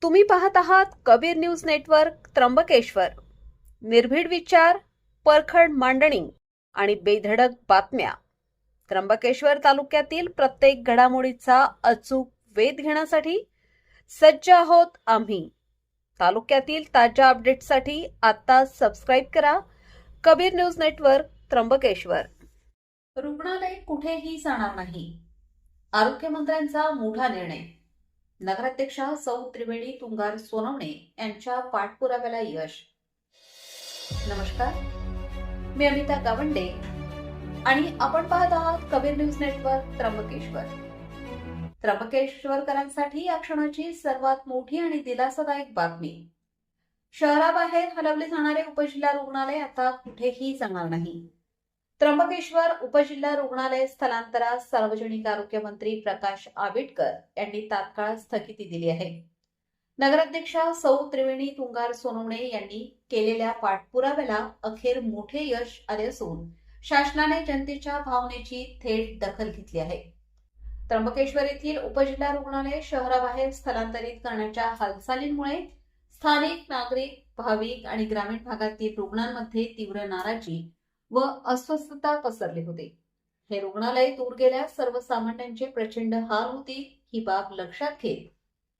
तुम्ही पाहत आहात कबीर न्यूज नेटवर्क त्र्यंबकेश्वर. निर्भीड विचार, परखड मांडणी आणि बेधडक बातम्या. त्र्यंबकेश्वर तालुक्यातील प्रत्येक घडामोडीचा अचूक वेध घेण्यासाठी सज्ज आहोत आम्ही. तालुक्यातील ताज्या अपडेट्ससाठी आता सबस्क्राईब करा कबीर न्यूज नेटवर्क त्र्यंबकेश्वर. रुग्णालय कुठेही जाणार नाही, आरोग्यमंत्र्यांचा मोठा निर्णय. नगराध्यक्षा सौ त्रिवेणी तुंगार सोनवणे यांच्या पाठपुराव्याला यश. नमस्कार, मी अमिता गावंडे आणि आपण पाहत आहात कबीर न्यूज नेटवर्क त्र्यंबकेश्वर. त्र्यंबकेश्वरकरांसाठी या क्षणाची सर्वात मोठी आणि दिलासादायक बातमी. शहराबाहेर हलवले जाणारे उपजिल्हा रुग्णालय आता कुठेही जाणार नाही. त्र्यंबकेश्वर उपजिल्हा रुग्णालय स्थलांतरास सार्वजनिक आरोग्य मंत्री प्रकाश आंबेडकर यांनी तात्काळ स्थगिती दिली आहे. नगराध्यक्षा सौ त्रिवेणी तुंगार सोनवणे यांनी केलेल्या पाठपुराव्याला अखेर मोठे यश आले असून शासनाने जनतेच्या भावनेची थेट दखल घेतली आहे. त्र्यंबकेश्वर येथील उपजिल्हा रुग्णालय शहराबाहेर स्थलांतरित करण्याच्या हालचालींमुळे स्थानिक नागरिक, भाविक आणि ग्रामीण भागातील रुग्णांमध्ये तीव्र नाराजी व अस्वस्थता पसरली होती. हे रुग्णालय दूर गेल्यास सर्वसामान्यांचे प्रचंड हाल होतील ही बाब लक्षात घेत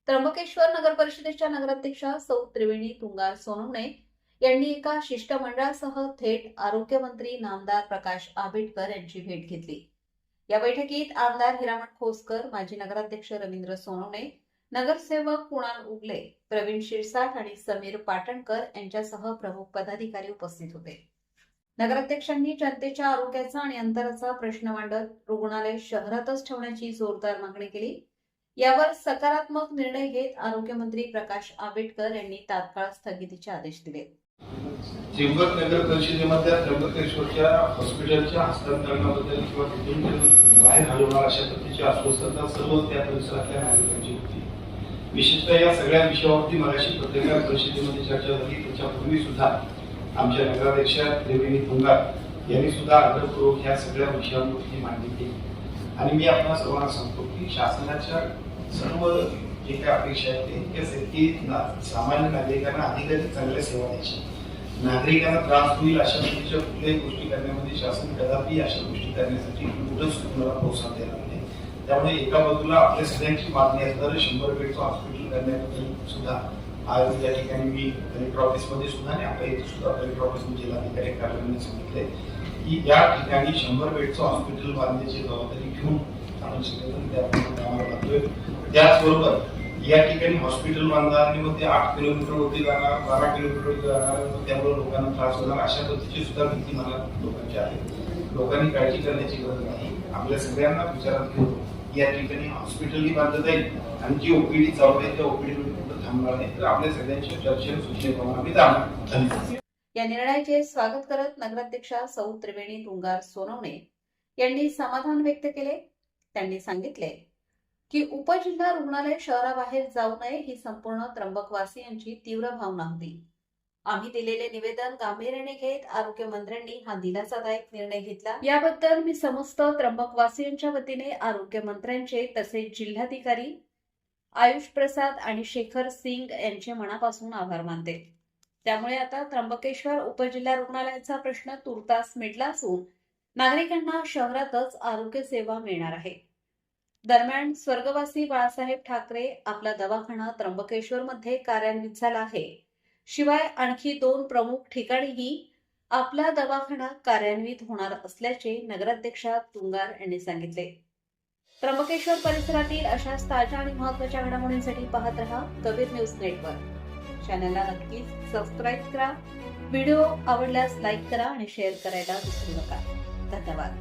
त्र्यंबकेश्वर नगर परिषदेच्या नगराध्यक्षा सौ त्रिवेणी तुंगार सोनवणे यांनी एका शिष्टमंडळासह थेट आरोग्यमंत्री नामदार प्रकाश आंबेडकर यांची भेट घेतली. या बैठकीत आमदार हिरामण खोसकर, माजी नगराध्यक्ष रवींद्र सोनवणे, नगरसेवक कुणाल उगले, प्रवीण शिरसाट आणि समीर पाटणकर यांच्यासह प्रमुख पदाधिकारी उपस्थित होते. नगराध्यक्षांनी जनतेच्या आरोग्याचा आणि अंतराचा प्रश्न मांडत रुग्णालय शहरातच ठेवण्याची जोरदार मागणी केली. यावर सकारात्मक निर्णय घेत आरोग्यमंत्री प्रकाश आंबेडकर यांनी तात्काळ स्थगितीचे आदेश दिले. त्र्यंबक नगर परिषदेमध्ये त्र्यंबकेश्वरच्या हॉस्पिटलच्या हस्तांतरणाबद्दल किंवा तिथून बाहेर हलवणार अशा पद्धतीची अस्वस्थता सर्व त्या परिसरातल्या नागरिकांची होती. विशेषतः या सगळ्या विषयावरती मगाशी पत्रकार परिषदेमध्ये चर्चा झाली. त्याच्यापूर्वी सुद्धा आमच्या नगराध्यक्षा त्रिवेणी तुंगार यांनी सुद्धा आदरपूर्वक ह्या सगळ्या विषयांवरती मांडणी केली. आणि मी आपल्या सर्वांना सांगतो की शासनाच्या सर्व जे काही अपेक्षा आहेत ते इतकेच आहेत की सामान्य नागरिकांना अधिकाधिक चांगल्या सेवा द्यायची, नागरिकांना त्रास होईल अशा पद्धतीच्या कुठल्याही गोष्टी करण्यामध्ये शासन कदापि अशा गोष्टी करण्यासाठी कुठंच तुम्हाला प्रोत्साहन देणार नाही. त्यामुळे एका बाजूला आपल्या सगळ्यांची मागणी आहे तर 100 बेडचं हॉस्पिटल करण्याबद्दल सुद्धा आज या ठिकाणी मी कलेक्टर ऑफिसमध्ये सुद्धा आणि आपल्या इथे सुद्धा कलेक्टर ऑफिसमध्ये जिल्हाधिकारी कार्यालयाने सांगितले की या ठिकाणी 100 बेडचं हॉस्पिटल बांधण्याची जबाबदारी घेऊन आपण सगळेजण त्याप्रमाणे कामाला लागतोय. त्याचबरोबर या ठिकाणी हॉस्पिटल बांधणार आणि मग ते 8 किलोमीटरवरती जाणार, 12 किलोमीटरवरती जाणार, त्यामुळे लोकांना त्रास होणार अशा पद्धतीची सुद्धा भीती मला लोकांची आहे. लोकांनी काळजी करण्याची गरज नाही. आपल्या सगळ्यांना विचारात घेऊन या ठिकाणी हॉस्पिटलही बांधलं जाईल आणि जी ओपीडी चालू आहे त्या ओपीडी थांबणार नाही. तर आपल्या सगळ्यांच्या चर्चेने सूचनेप्रमाणे आम्ही जाणार. या निर्णयाचे स्वागत करत नगराध्यक्षा सौ त्रिवेणी तुंगार सोनवणे यांनी समाधान व्यक्त केले. त्यांनी सांगितले की उपजिल्हा रुग्णालय शहराबाहेर जाऊ नये ही संपूर्ण त्र्यंबकवासियांची तीव्र भावना होती. आम्ही दिलेले निवेदन गांभीर्याने घेत आरोग्यमंत्र्यांनी हा दिलासादायक निर्णय घेतला. याबद्दल मी समस्त त्र्यंबकवासियांच्या वतीने आरोग्यमंत्र्यांचे तसेच जिल्हाधिकारी आयुष प्रसाद आणि शेखर सिंग यांचे मनापासून आभार मानते. त्यामुळे आता त्र्यंबकेश्वर उपजिल्हा रुग्णालयाचा प्रश्न तुर्तास मिटला असून नागरिकांना शहरातच आरोग्य सेवा मिळणार आहे. दरम्यान स्वर्गवासी बाळासाहेब ठाकरे आपला दवाखाना त्र्यंबकेश्वर मध्ये कार्यान्वित झाला आहे. शिवाय आणखी 2 प्रमुख ठिकाणीही आपला दवाखाना कार्यान्वित होणार असल्याचे नगराध्यक्षा तुंगार यांनी सांगितले. त्र्यंबकेश्वर परिसरातील अशाच ताज्या आणि महत्त्वाच्या घडामोडींसाठी पाहत रहा कबीर न्यूज नेटवर्क. चॅनलला नक्कीच सबस्क्राईब करा. व्हिडिओ आवडल्यास लाईक करा आणि शेअर करायला विसरू नका. धन्यवाद.